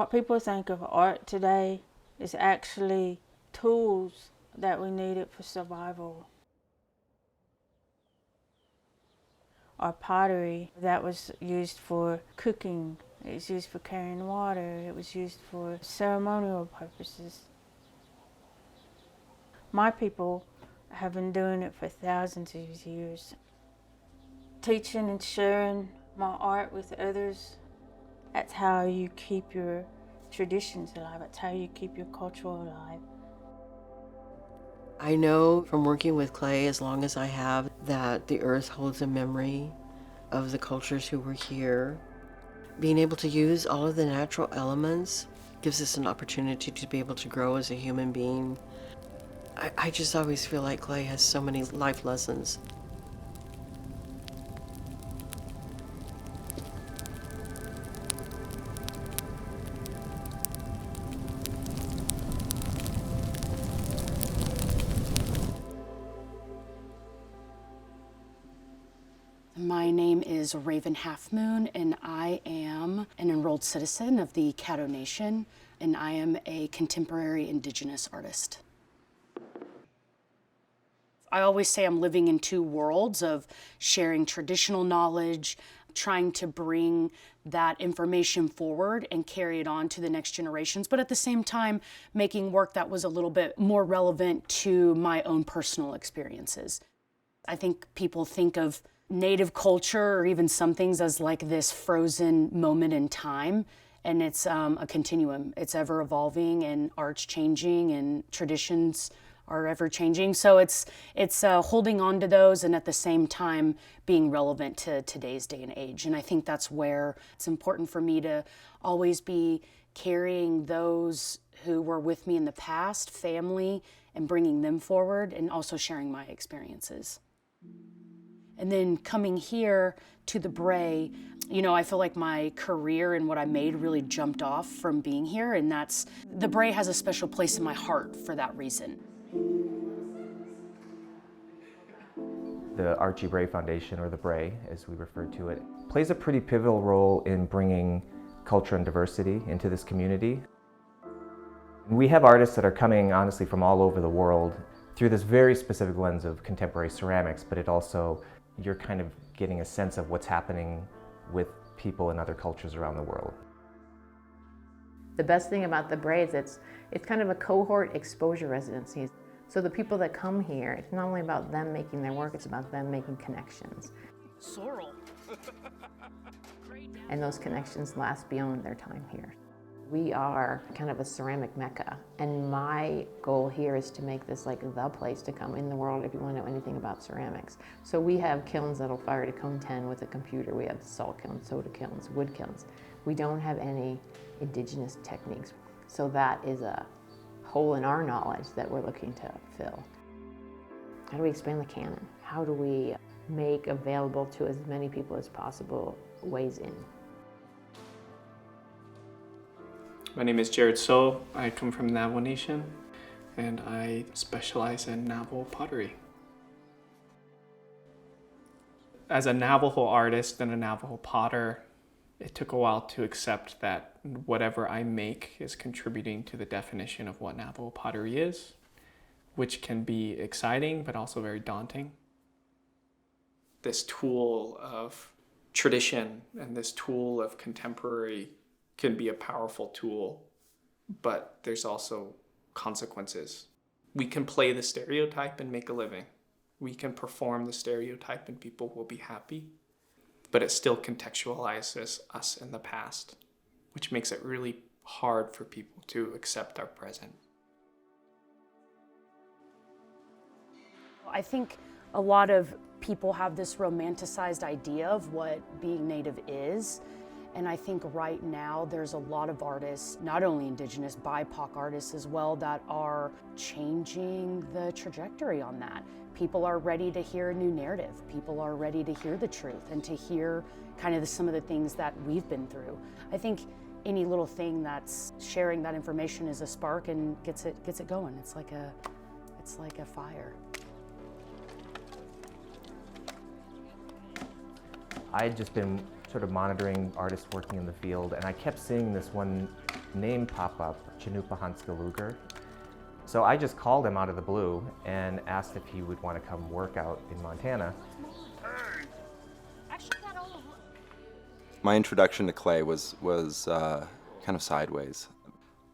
What people think of art today is actually tools that we needed for survival. Our pottery, that was used for cooking, it was used for carrying water, it was used for ceremonial purposes. My people have been doing it for thousands of years. Teaching and sharing my art with others, that's how you keep your traditions alive, that's how you keep your culture alive. I know from working with clay as long as I have that the earth holds a memory of the cultures who were here. Being able to use all of the natural elements gives us an opportunity to be able to grow as a human being. I just always feel like clay has so many life lessons. My name is Raven Halfmoon, and I am an enrolled citizen of the Caddo Nation, and I am a contemporary Indigenous artist. I always say I'm living in two worlds of sharing traditional knowledge, trying to bring that information forward and carry it on to the next generations, but at the same time, making work that was a little bit more relevant to my own personal experiences. I think people think of Native culture or even some things as like this frozen moment in time, and it's a continuum. It's ever evolving, and art's changing, and traditions are ever changing. So it's holding on to those, and at the same time being relevant to today's day and age. And I think that's where it's important for me to always be carrying those who were with me in the past, family, and bringing them forward, and also sharing my experiences. And then coming here to the Bray, you know, I feel like my career and what I made really jumped off from being here, and the Bray has a special place in my heart for that reason. The Archie Bray Foundation, or the Bray as we refer to it, plays a pretty pivotal role in bringing culture and diversity into this community. We have artists that are coming honestly from all over the world through this very specific lens of contemporary ceramics, but it also, you're kind of getting a sense of what's happening with people in other cultures around the world. The best thing about the Bray is it's kind of a cohort exposure residency. So the people that come here, it's not only about them making their work, it's about them making connections. Sorrel. And those connections last beyond their time here. We are kind of a ceramic mecca, and my goal here is to make this like the place to come in the world if you want to know anything about ceramics. So we have kilns that'll fire to cone 10 with a computer. We have salt kilns, soda kilns, wood kilns. We don't have any indigenous techniques. So that is a hole in our knowledge that we're looking to fill. How do we expand the canon? How do we make available to as many people as possible ways in? My name is Jared So. I come from Navajo Nation, and I specialize in Navajo pottery. As a Navajo artist and a Navajo potter, it took a while to accept that whatever I make is contributing to the definition of what Navajo pottery is, which can be exciting but also very daunting. This tool of tradition and this tool of contemporary can be a powerful tool, but there's also consequences. We can play the stereotype and make a living. We can perform the stereotype and people will be happy, but it still contextualizes us in the past, which makes it really hard for people to accept our present. I think a lot of people have this romanticized idea of what being Native is. And I think right now there's a lot of artists, not only Indigenous, BIPOC artists as well, that are changing the trajectory on that. People are ready to hear a new narrative. People are ready to hear the truth and to hear kind of some of the things that we've been through. I think any little thing that's sharing that information is a spark and gets it going. It's like a fire. I had just been sort of monitoring artists working in the field, and I kept seeing this one name pop up, Chinupa Hanskeluger. So I just called him out of the blue and asked if he would want to come work out in Montana. My introduction to clay was kind of sideways.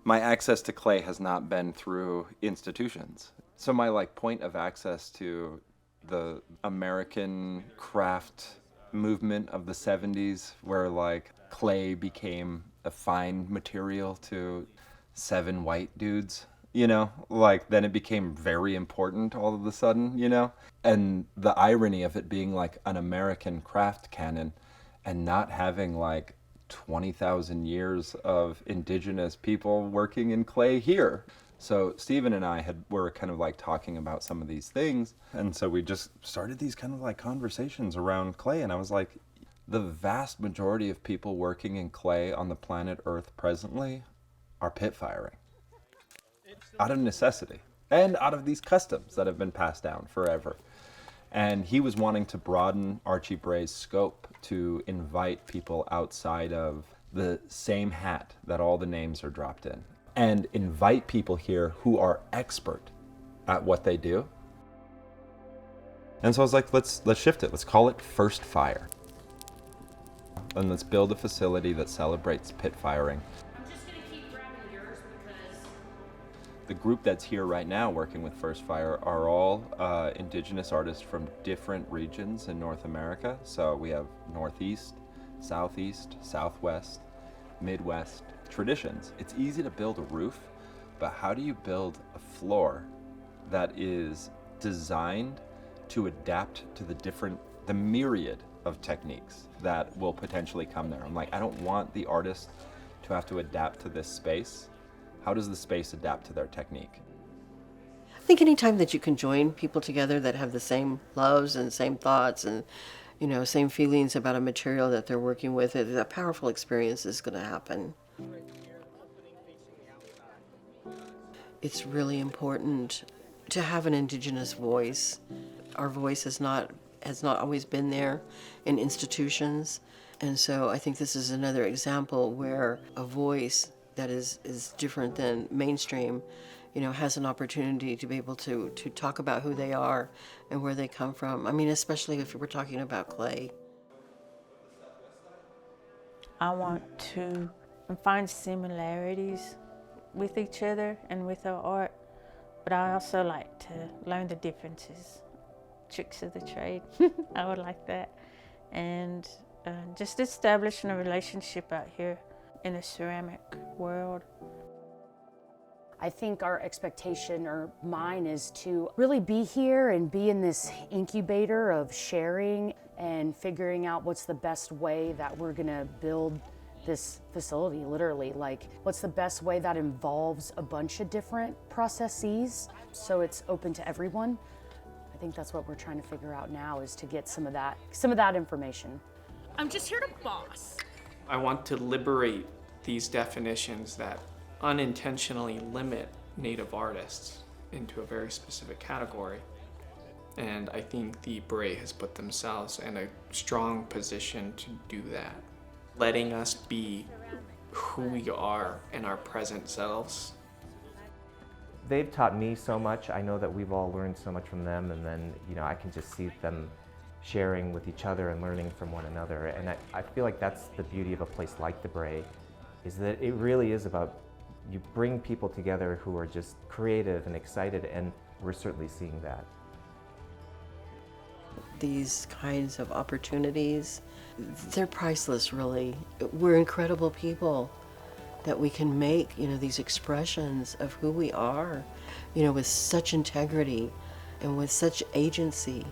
My access to clay has not been through institutions. So my point of access to the American craft movement of the 70s, where clay became a fine material to 7 white dudes, then it became very important all of a sudden, and the irony of it being an American craft canon and not having 20,000 years of indigenous people working in clay here. So Stephen and I were kind of talking about some of these things, and so we just started these kind of conversations around clay, and I was like, the vast majority of people working in clay on the planet Earth presently are pit firing. Out of necessity, and out of these customs that have been passed down forever. And he was wanting to broaden Archie Bray's scope to invite people outside of the same hat that all the names are dropped in, and invite people here who are expert at what they do. And so I was like, let's shift it. Let's call it First Fire. And let's build a facility that celebrates pit firing. The group that's here right now working with First Fire are all indigenous artists from different regions in North America. So we have Northeast, Southeast, Southwest, Midwest traditions. It's easy to build a roof, but how do you build a floor that is designed to adapt to the myriad of techniques that will potentially come there? I'm like, I don't want the artist to have to adapt to this space. How does the space adapt to their technique? I think anytime that you can join people together that have the same loves and same thoughts and, same feelings about a material that they're working with, a powerful experience is going to happen. It's really important to have an indigenous voice. Our voice has not always been there in institutions. And so I think this is another example where a voice that is different than mainstream, has an opportunity to be able to talk about who they are and where they come from. I mean, especially if we're talking about clay. I want to find similarities with each other and with our art, but I also like to learn the differences, tricks of the trade. I would like that. And just establishing a relationship out here in the ceramic world. I think our expectation, or mine, is to really be here and be in this incubator of sharing and figuring out what's the best way that we're gonna build this facility, literally. What's the best way that involves a bunch of different processes so it's open to everyone? I think that's what we're trying to figure out now, is to get some of that information. I'm just here to boss. I want to liberate these definitions that unintentionally limit Native artists into a very specific category. And I think the Bray has put themselves in a strong position to do that, letting us be who we are in our present selves. They've taught me so much. I know that we've all learned so much from them, and then I can just see them sharing with each other and learning from one another. And I feel like that's the beauty of a place like the Bray, is that it really is about, you bring people together who are just creative and excited, and we're certainly seeing that. These kinds of opportunities, they're priceless, really. We're incredible people that we can make, these expressions of who we are, with such integrity and with such agency.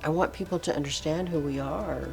I want people to understand who we are.